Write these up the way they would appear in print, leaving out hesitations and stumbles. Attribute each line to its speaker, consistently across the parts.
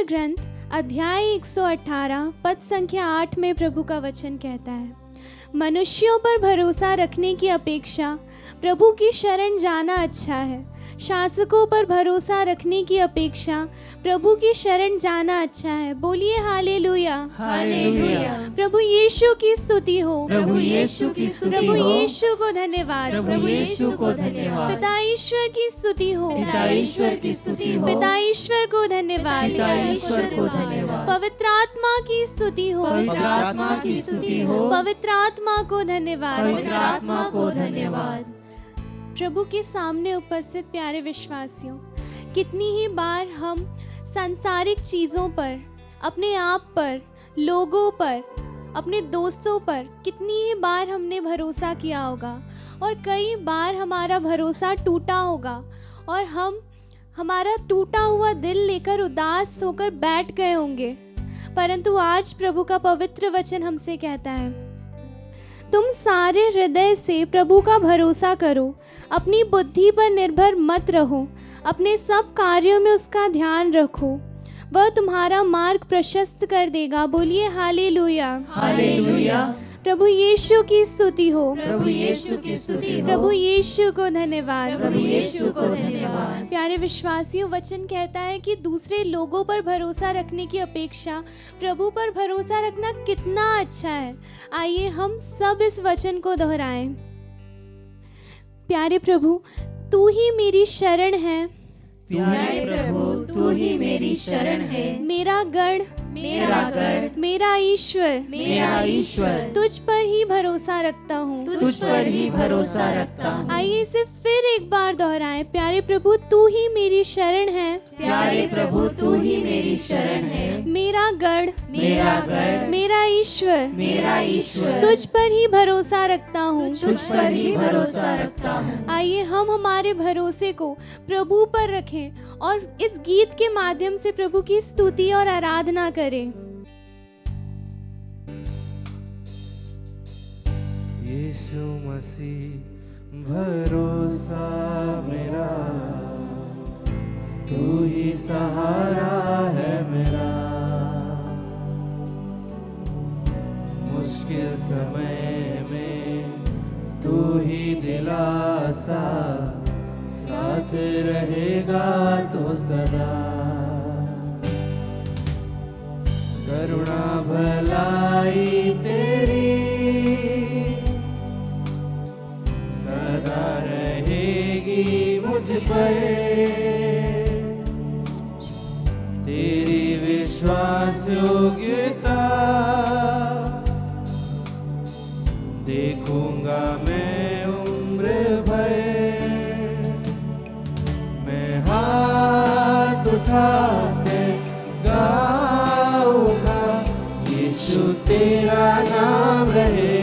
Speaker 1: पवित्र ग्रंथ अध्याय 118 पद संख्या 8 में प्रभु का वचन कहता है, मनुष्यों पर भरोसा रखने की अपेक्षा प्रभु की शरण जाना अच्छा है। शासकों पर भरोसा रखने की अपेक्षा प्रभु की शरण जाना अच्छा है। बोलिए हालेलुया,
Speaker 2: हालेलुया।
Speaker 1: प्रभु यीशु की स्तुति हो,
Speaker 2: प्रभु यीशु की स्तुति
Speaker 1: प्रभु
Speaker 2: हो,
Speaker 1: यीशु को धन्यवाद,
Speaker 2: प्रभु यीशु को धन्यवाद।
Speaker 1: पिता ईश्वर की स्तुति हो,
Speaker 2: पिता ईश्वर की स्तुति हो,
Speaker 1: पिता ईश्वर को धन्यवाद,
Speaker 2: पिता ईश्वर को धन्यवाद।
Speaker 1: पवित्र आत्मा की स्तुति हो,
Speaker 2: पवित्र आत्मा की स्तुति हो,
Speaker 1: पवित्र आत्मा को धन्यवाद,
Speaker 2: पवित्र आत्मा को धन्यवाद।
Speaker 1: प्रभु के सामने उपस्थित प्यारे विश्वासियों, कितनी ही बार हम सांसारिक चीज़ों पर, अपने आप पर, लोगों पर, अपने दोस्तों पर कितनी ही बार हमने भरोसा किया होगा और कई बार हमारा भरोसा टूटा होगा और हम हमारा टूटा हुआ दिल लेकर उदास होकर बैठ गए होंगे। परंतु आज प्रभु का पवित्र वचन हमसे कहता है, तुम सारे हृदय से प्रभु का भरोसा करो, अपनी बुद्धि पर निर्भर मत रहो, अपने सब कार्यों में उसका ध्यान रखो, वह तुम्हारा मार्ग प्रशस्त कर देगा। बोलिए हालेलुया,
Speaker 2: हालेलुया।
Speaker 1: प्रभु यीशु की स्तुति हो,
Speaker 2: प्रभु यीशु की स्तुति हो,
Speaker 1: प्रभु यीशु को धन्यवाद,
Speaker 2: प्रभु यीशु को धन्यवाद।
Speaker 1: प्यारे विश्वासियों, वचन कहता है कि दूसरे लोगों पर भरोसा रखने की अपेक्षा प्रभु पर भरोसा रखना कितना अच्छा है। आइए हम सब इस वचन को दोहराएं। प्यारे प्रभु, तू ही मेरी शरण है,
Speaker 2: प्यारे प्रभु तू ही मेरी शरण है,
Speaker 1: मेरा गढ़,
Speaker 2: मेरा गढ़,
Speaker 1: मेरा ईश्वर,
Speaker 2: मेरा ईश्वर,
Speaker 1: तुझ पर ही भरोसा रखता हूँ,
Speaker 2: तुझ पर ही भरोसा रखता हूँ।
Speaker 1: आइए इसे फिर एक बार दोहराएं। प्यारे प्रभु तू ही मेरी शरण है,
Speaker 2: प्यारे प्रभु तू ही मेरी शरण है,
Speaker 1: मेरा गढ़,
Speaker 2: मेरा गढ़,
Speaker 1: मेरा ईश्वर,
Speaker 2: मेरा ईश्वर,
Speaker 1: तुझ पर ही भरोसा रखता हूँ,
Speaker 2: तुझ पर ही भरोसा रखता हूँ।
Speaker 1: आइए हम हमारे भरोसे को प्रभु पर रखें और इस गीत के माध्यम से प्रभु की स्तुति और आराधना करें।
Speaker 3: यीशु मसीह भरोसा मेरा, तू ही सहारा है मेरा, मुश्किल समय में तू ही दिलासा, साथ रहेगा तो सदा। करुणा भलाई तेरी सदा रहेगी मुझ पर, तेरी विश्वास योग्यता देखूंगा मैं उम्र भर। मैं हाथ उठा के गाऊंगा, यीशु तेरा नाम रहे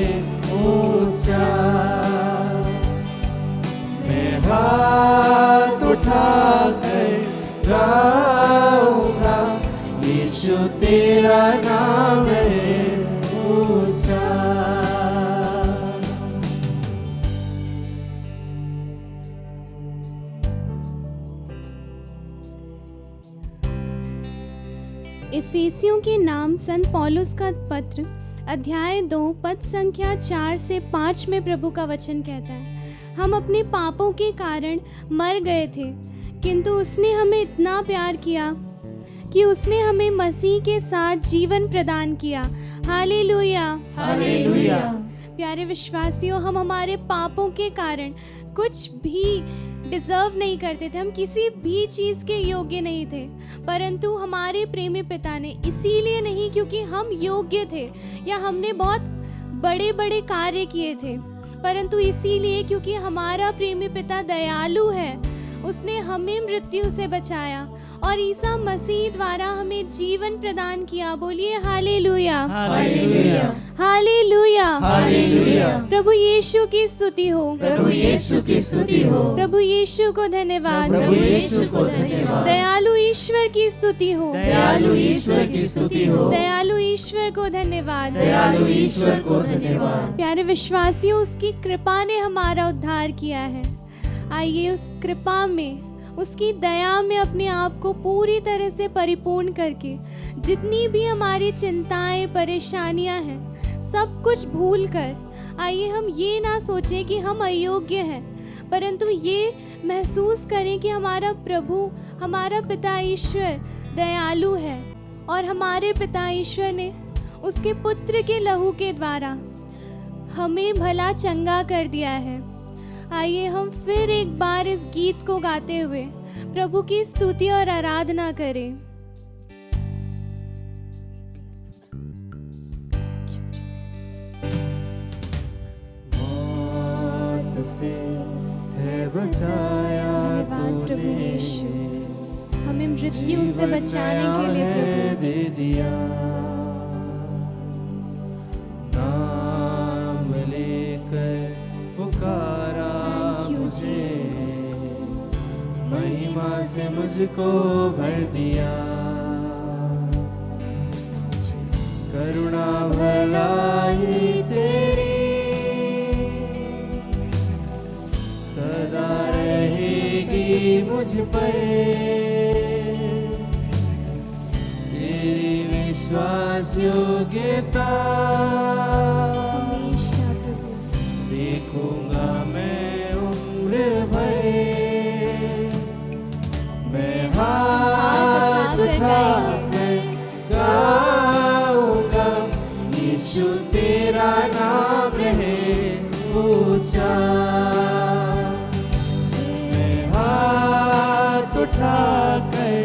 Speaker 3: ऊंचा। मैं हाथ उठा कर गाऊंगा, यीशु तेरा नाम रहे ऊंचा।
Speaker 1: इफिसियों के नाम संत पौलुस का पत्र अध्याय 2 पद संख्या 4 से 5 में प्रभु का वचन कहता है, हम अपने पापों के कारण मर गए थे, किंतु उसने हमें इतना प्यार किया कि उसने हमें मसीह के साथ जीवन प्रदान किया। Hallelujah,
Speaker 2: hallelujah.
Speaker 1: प्यारे विश्वासियों, हम हमारे पापों के कारण कुछ भी डिजर्व नहीं करते थे, हम किसी भी चीज़ के योग्य नहीं थे, परंतु हमारे प्रेमी पिता ने, इसीलिए नहीं क्योंकि हम योग्य थे या हमने बहुत बड़े बड़े कार्य किए थे, परंतु इसीलिए क्योंकि हमारा प्रेमी पिता दयालु है, उसने हमें मृत्यु से बचाया और ईसा मसीह द्वारा हमें जीवन प्रदान किया। बोलिए हालेलुया,
Speaker 2: हालेलुया,
Speaker 1: हालेलुया,
Speaker 2: हालेलुया।
Speaker 1: प्रभु यीशु की स्तुति हो,
Speaker 2: प्रभु यीशु की स्तुति हो,
Speaker 1: प्रभु यीशु को धन्यवाद,
Speaker 2: प्रभु यीशु को धन्यवाद।
Speaker 1: दयालु ईश्वर की स्तुति हो,
Speaker 2: दयालु ईश्वर की स्तुति हो,
Speaker 1: दयालु ईश्वर को धन्यवाद,
Speaker 2: दयालु ईश्वर को धन्यवाद।
Speaker 1: प्यारे विश्वासियों, उसकी कृपा ने हमारा उद्धार किया है। आइए उस कृपा में, उसकी दया में अपने आप को पूरी तरह से परिपूर्ण करके जितनी भी हमारी चिंताएं परेशानियां हैं सब कुछ भूल कर आइए हम ये ना सोचें कि हम अयोग्य हैं, परंतु ये महसूस करें कि हमारा प्रभु, हमारा पिता ईश्वर दयालु है और हमारे पिता ईश्वर ने उसके पुत्र के लहू के द्वारा हमें भला चंगा कर दिया है। आइए हम फिर एक बार इस गीत को गाते हुए प्रभु की स्तुति और आराधना करें।
Speaker 3: मौत से है बचाया
Speaker 1: धन्यवाद प्रभु
Speaker 3: तूने,
Speaker 1: यीशु, हमें मृत्यु से
Speaker 3: जीवन
Speaker 1: बचाने
Speaker 3: नया
Speaker 1: के लिए
Speaker 3: है
Speaker 1: प्रभु
Speaker 3: दे दिया। नाम लेकर पुकारा
Speaker 1: Thank you,
Speaker 3: मुझे,
Speaker 1: Jesus.
Speaker 3: महिमा से मुझको भर दिया। करुणा भलाई तेरी सदा रहेगी मुझ पर, तेरी विश्वास योग्यता
Speaker 1: हमेशा प्रभु
Speaker 3: देखूंगा मैं उम्र भर। मैं हाथ उठाकर गाऊंगा, यीशु तेरा नाम रहे ऊंचा। मैं हाथ उठाकर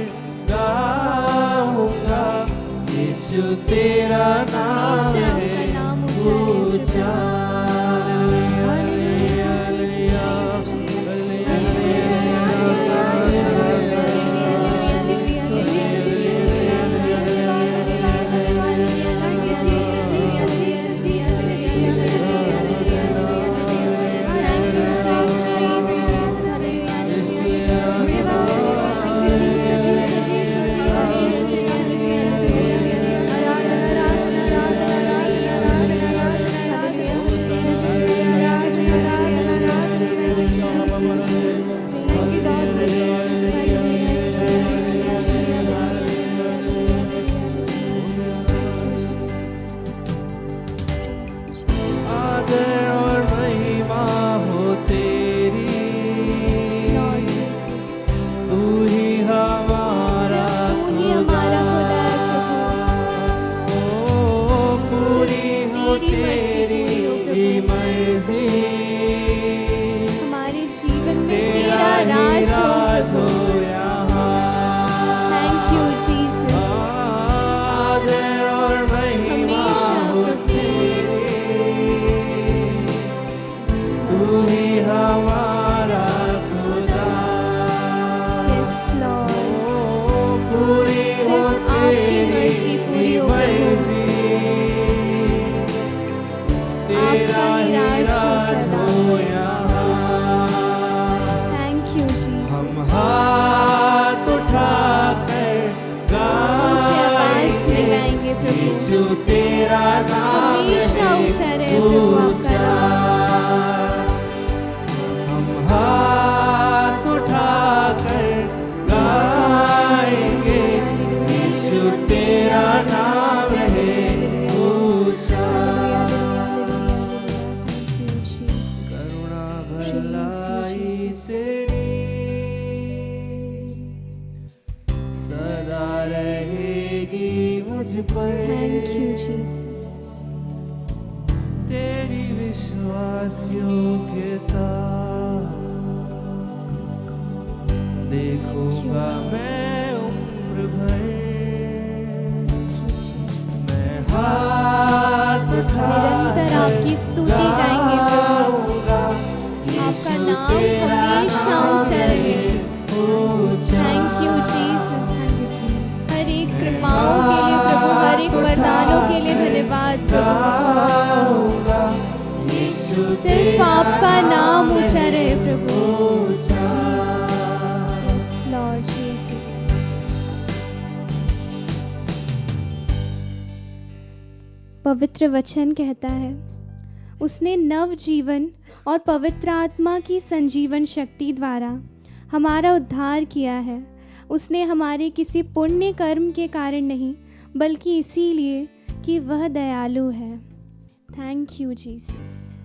Speaker 3: गाऊंगा, यीशु तेरा नाम
Speaker 1: हमेशा
Speaker 3: रहे
Speaker 1: आपका नाम ऊंचा रहे प्रभु।
Speaker 3: आदर और महिमा हो तेरी, तू ही हमारा
Speaker 1: तू ही हमारा खुदा है प्रभु।
Speaker 3: ओ पूरी हो
Speaker 1: तेरी मर्जी
Speaker 3: तेरी
Speaker 1: पूरी हो प्रभु।
Speaker 3: ही मर्जी,
Speaker 1: हमारे जीवन में
Speaker 3: तेरा
Speaker 1: तेरा
Speaker 3: ही
Speaker 1: राज हो
Speaker 3: राज हो
Speaker 1: प्रभु।
Speaker 3: यहाँ।
Speaker 1: Thank you Jesus.
Speaker 3: आदर और महिमा
Speaker 1: हमेशा
Speaker 3: हो
Speaker 1: प्रभु।
Speaker 3: तेरी, तू ही हमारा खुदा।
Speaker 1: Yes, Lord.
Speaker 3: ओ पूरी हो
Speaker 1: सिर्फ आपकी मर्जी पूरी हो प्रभु।
Speaker 3: मर्जी, तेरा
Speaker 1: आपका
Speaker 3: ही
Speaker 1: ही राज हो
Speaker 3: राज
Speaker 1: सदा।
Speaker 3: हो यहाँ।
Speaker 1: थैंक यू
Speaker 3: हम
Speaker 1: जीसस।
Speaker 3: हाथ उठाकर
Speaker 1: ऊंची आवाज में
Speaker 3: गाएंगे,
Speaker 1: गाएंगे प्रभु।
Speaker 3: यीशु तेरा नाम
Speaker 1: हमेशा
Speaker 3: रहे
Speaker 1: ऊंचा रहे प्रभु आपका
Speaker 3: ऊंचा।
Speaker 1: नाम।
Speaker 3: हम हाथ उठाकर गाएंगे, यीशु तेरा नाम रहे ऊंचा। करुणा भलाई तेरी सदा रहेगी मुझ पर,
Speaker 1: Thank you, Jesus.
Speaker 3: तेरी विश्वास योग्यता देखूंगा मैं उम्र भर।
Speaker 1: Thank you, Jesus.
Speaker 3: मैं हाथ
Speaker 1: निरंतर आपकी स्तुति गाएंगे प्रभु। आपका नाम हमेशा ऊंचा रहे। Thank you Jesus. हर एक कृपाओं के लिए प्रभु, हर एक वरदानों के लिए धन्यवाद प्रभु। सिर्फ आपका नाम ऊंचा रहे प्रभु। Yes, Lord Jesus. पवित्र वचन कहता है, उसने नव जीवन और पवित्र आत्मा की संजीवन शक्ति द्वारा हमारा उद्धार किया है। उसने हमारे किसी पुण्य कर्म के कारण नहीं, बल्कि इसीलिए कि वह दयालु है। Thank you Jesus.